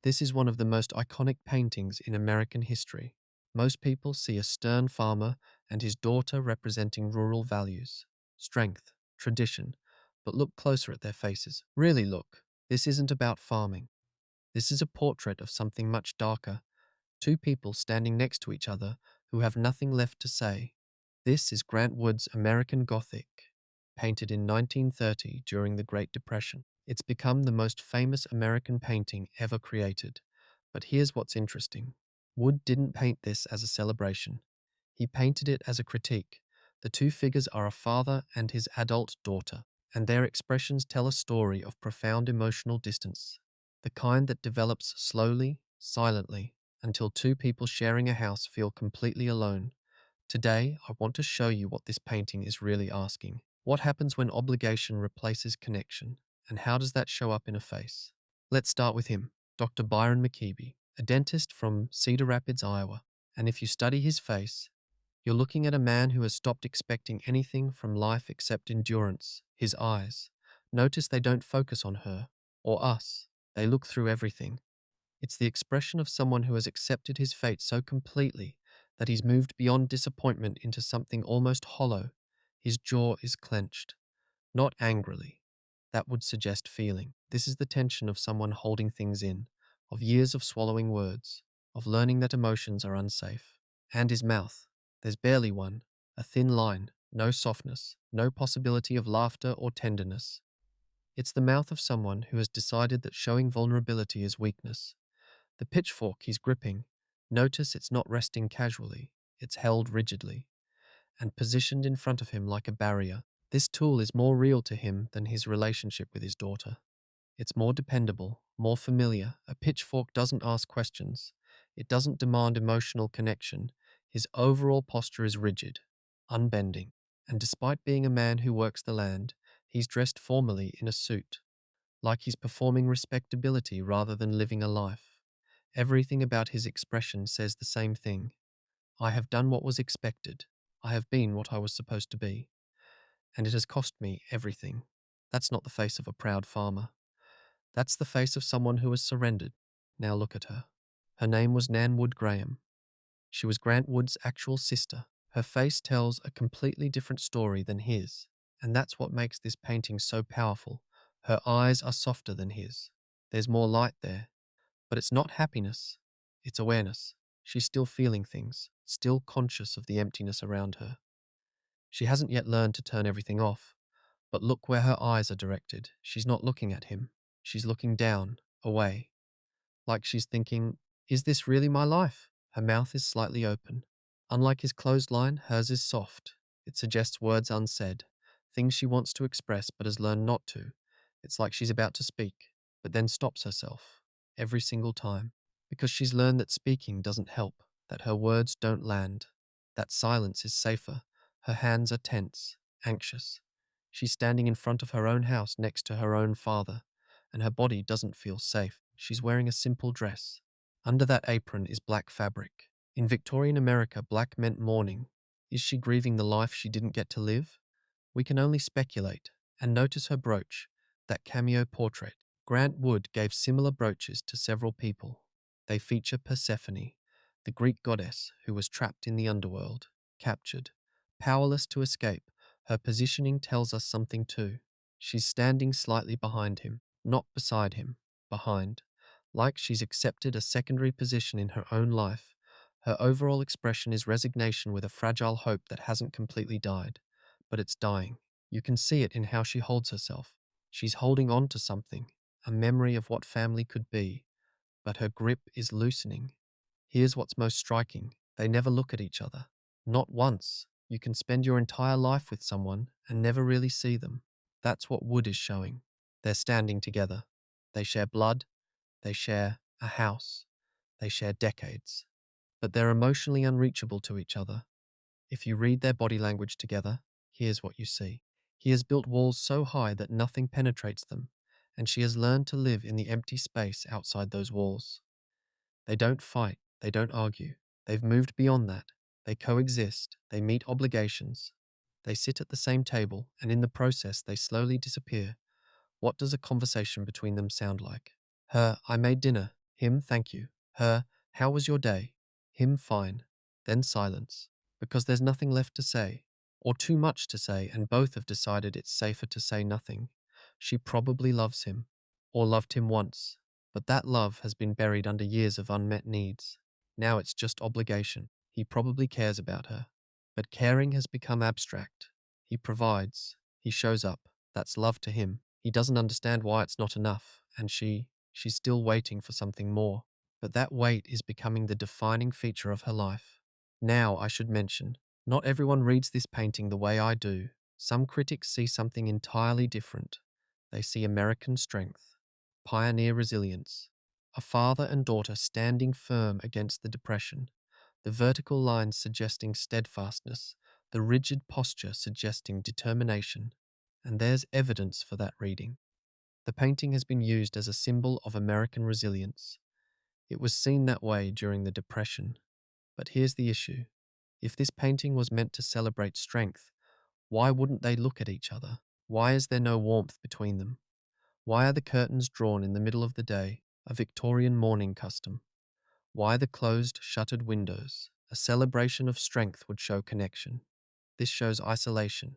This is one of the most iconic paintings in American history. Most people see a stern farmer and his daughter representing rural values, strength, tradition, but look closer at their faces. Really look, this isn't about farming. This is a portrait of something much darker. Two people standing next to each other who have nothing left to say. This is Grant Wood's American Gothic, painted in 1930 during the Great Depression. It's become the most famous American painting ever created. But here's what's interesting. Wood didn't paint this as a celebration. He painted it as a critique. The two figures are a father and his adult daughter, and their expressions tell a story of profound emotional distance, the kind that develops slowly, silently, until two people sharing a house feel completely alone. Today, I want to show you what this painting is really asking. What happens when obligation replaces connection, and how does that show up in a face? Let's start with him, Dr. Byron McKeeby, a dentist from Cedar Rapids, Iowa. And if you study his face, you're looking at a man who has stopped expecting anything from life except endurance. His eyes. Notice they don't focus on her or us. They look through everything. It's the expression of someone who has accepted his fate so completely that he's moved beyond disappointment into something almost hollow. His jaw is clenched, not angrily. That would suggest feeling. This is the tension of someone holding things in, of years of swallowing words, of learning that emotions are unsafe. And his mouth. There's barely one, a thin line, no softness, no possibility of laughter or tenderness. It's the mouth of someone who has decided that showing vulnerability is weakness. The pitchfork he's gripping, notice it's not resting casually, it's held rigidly, and positioned in front of him like a barrier. This tool is more real to him than his relationship with his daughter. It's more dependable, more familiar. A pitchfork doesn't ask questions. It doesn't demand emotional connection. His overall posture is rigid, unbending. And despite being a man who works the land, he's dressed formally in a suit, like he's performing respectability rather than living a life. Everything about his expression says the same thing. I have done what was expected. I have been what I was supposed to be. And it has cost me everything. That's not the face of a proud farmer. That's the face of someone who has surrendered. Now look at her. Her name was Nan Wood Graham. She was Grant Wood's actual sister. Her face tells a completely different story than his, and that's what makes this painting so powerful. Her eyes are softer than his. There's more light there, but it's not happiness. It's awareness. She's still feeling things, still conscious of the emptiness around her. She hasn't yet learned to turn everything off, but look where her eyes are directed. She's not looking at him. She's looking down, away, like she's thinking, is this really my life? Her mouth is slightly open. Unlike his closed line, hers is soft. It suggests words unsaid, things she wants to express but has learned not to. It's like she's about to speak, but then stops herself, every single time, because she's learned that speaking doesn't help, that her words don't land, that silence is safer. Her hands are tense, anxious. She's standing in front of her own house next to her own father, and her body doesn't feel safe. She's wearing a simple dress. Under that apron is black fabric. In Victorian America, black meant mourning. Is she grieving the life she didn't get to live? We can only speculate. And notice her brooch, that cameo portrait. Grant Wood gave similar brooches to several people. They feature Persephone, the Greek goddess who was trapped in the underworld, captured, powerless to escape. Her positioning tells us something too. She's standing slightly behind him, not beside him, behind, like she's accepted a secondary position in her own life. Her overall expression is resignation with a fragile hope that hasn't completely died, but it's dying. You can see it in how she holds herself. She's holding on to something, a memory of what family could be, but her grip is loosening. Here's what's most striking. They never look at each other. Not once. You can spend your entire life with someone and never really see them. That's what Wood is showing. They're standing together. They share blood. They share a house. They share decades. But they're emotionally unreachable to each other. If you read their body language together, here's what you see. He has built walls so high that nothing penetrates them, and she has learned to live in the empty space outside those walls. They don't fight, they don't argue. They've moved beyond that. They coexist, they meet obligations. They sit at the same table, and in the process they slowly disappear. What does a conversation between them sound like? Her, I made dinner. Him, thank you. Her, how was your day? Him, fine. Then silence. Because there's nothing left to say. Or too much to say, and both have decided it's safer to say nothing. She probably loves him. Or loved him once. But that love has been buried under years of unmet needs. Now it's just obligation. He probably cares about her. But caring has become abstract. He provides. He shows up. That's love to him. He doesn't understand why it's not enough. And she's still waiting for something more. But that wait is becoming the defining feature of her life. Now, I should mention, not everyone reads this painting the way I do. Some critics see something entirely different. They see American strength, pioneer resilience, a father and daughter standing firm against the depression, the vertical lines suggesting steadfastness, the rigid posture suggesting determination. And there's evidence for that reading. The painting has been used as a symbol of American resilience. It was seen that way during the Depression. But here's the issue. If this painting was meant to celebrate strength, why wouldn't they look at each other? Why is there no warmth between them? Why are the curtains drawn in the middle of the day, a Victorian morning custom? Why the closed, shuttered windows? A celebration of strength would show connection. This shows isolation.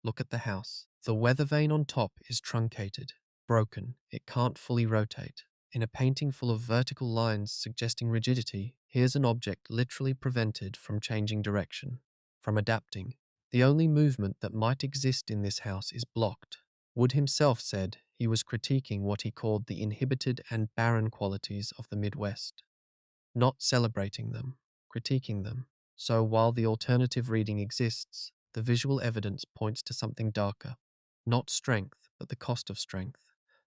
Look at the house. The weather vane on top is truncated, broken. It can't fully rotate. In a painting full of vertical lines suggesting rigidity, here's an object literally prevented from changing direction, from adapting. The only movement that might exist in this house is blocked. Wood himself said he was critiquing what he called the inhibited and barren qualities of the Midwest, not celebrating them, critiquing them. So while the alternative reading exists, the visual evidence points to something darker. Not strength, but the cost of strength.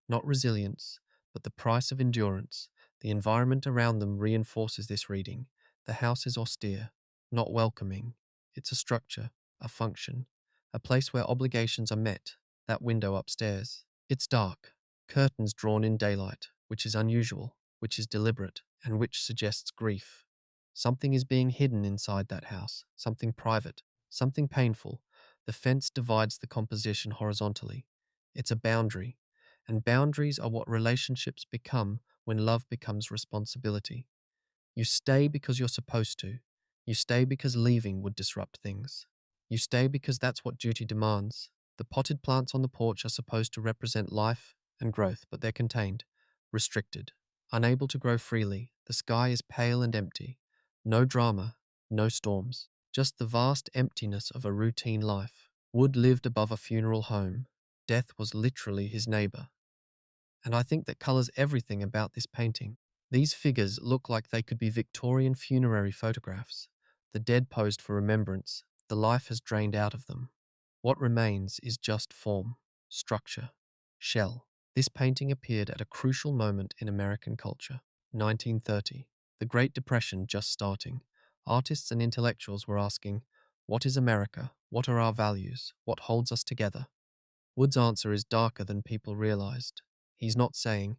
Not resilience, but the price of endurance. The environment around them reinforces this reading. The house is austere, not welcoming. It's a structure, a function, a place where obligations are met. That window upstairs. It's dark, curtains drawn in daylight, which is unusual, which is deliberate, and which suggests grief. Something is being hidden inside that house, something private, something painful. The fence divides the composition horizontally. It's a boundary, and boundaries are what relationships become when love becomes responsibility. You stay because you're supposed to. You stay because leaving would disrupt things. You stay because that's what duty demands. The potted plants on the porch are supposed to represent life and growth, but they're contained, restricted, unable to grow freely. The sky is pale and empty. No drama, no storms, just the vast emptiness of a routine life. Wood lived above a funeral home. Death was literally his neighbor. And I think that colors everything about this painting. These figures look like they could be Victorian funerary photographs. The dead posed for remembrance. The life has drained out of them. What remains is just form, structure, shell. This painting appeared at a crucial moment in American culture, 1930. The Great Depression just starting. Artists and intellectuals were asking, what is America? What are our values? What holds us together? Wood's answer is darker than people realized. He's not saying,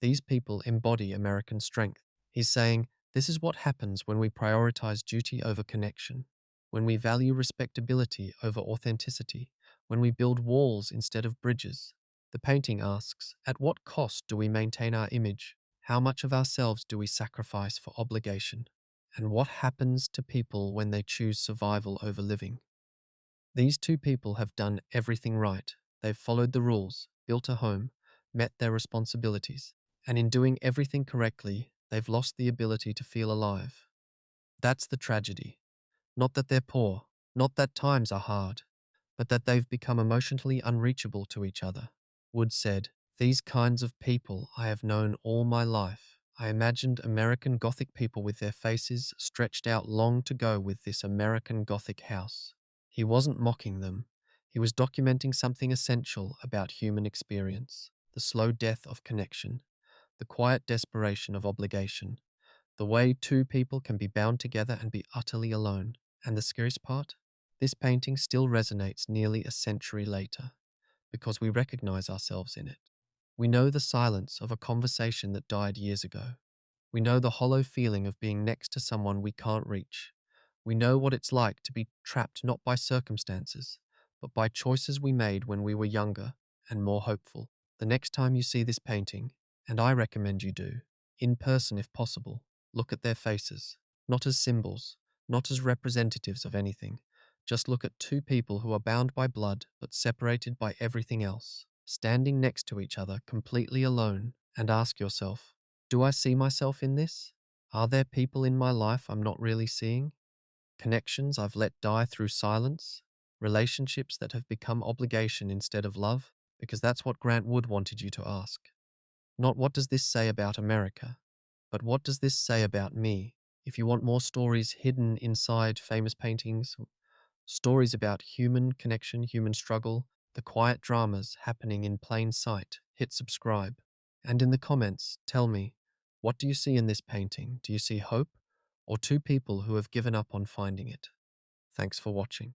these people embody American strength. He's saying, this is what happens when we prioritize duty over connection, when we value respectability over authenticity, when we build walls instead of bridges. The painting asks, at what cost do we maintain our image? How much of ourselves do we sacrifice for obligation? And what happens to people when they choose survival over living? These two people have done everything right. They've followed the rules, built a home, met their responsibilities, and in doing everything correctly, they've lost the ability to feel alive. That's the tragedy. Not that they're poor, not that times are hard, but that they've become emotionally unreachable to each other. Wood said, these kinds of people I have known all my life. I imagined American Gothic people with their faces stretched out long to go with this American Gothic house. He wasn't mocking them. He was documenting something essential about human experience, the slow death of connection, the quiet desperation of obligation, the way two people can be bound together and be utterly alone. And the scariest part? This painting still resonates nearly a century later, because we recognize ourselves in it. We know the silence of a conversation that died years ago. We know the hollow feeling of being next to someone we can't reach. We know what it's like to be trapped not by circumstances, but by choices we made when we were younger and more hopeful. The next time you see this painting, and I recommend you do, In person if possible. Look at their faces, not as symbols, not as representatives of anything. Just look at two people who are bound by blood but separated by everything else, standing next to each other completely alone, and ask yourself, do I see myself in this? Are there people in my life I'm not really seeing? Connections I've let die through silence? Relationships that have become obligation instead of love? Because that's what Grant Wood wanted you to ask. Not what does this say about America, but what does this say about me? If you want more stories hidden inside famous paintings, stories about human connection, human struggle, the quiet dramas happening in plain sight, hit subscribe. And in the comments, tell me, what do you see in this painting? Do you see hope or two people who have given up on finding it? Thanks for watching.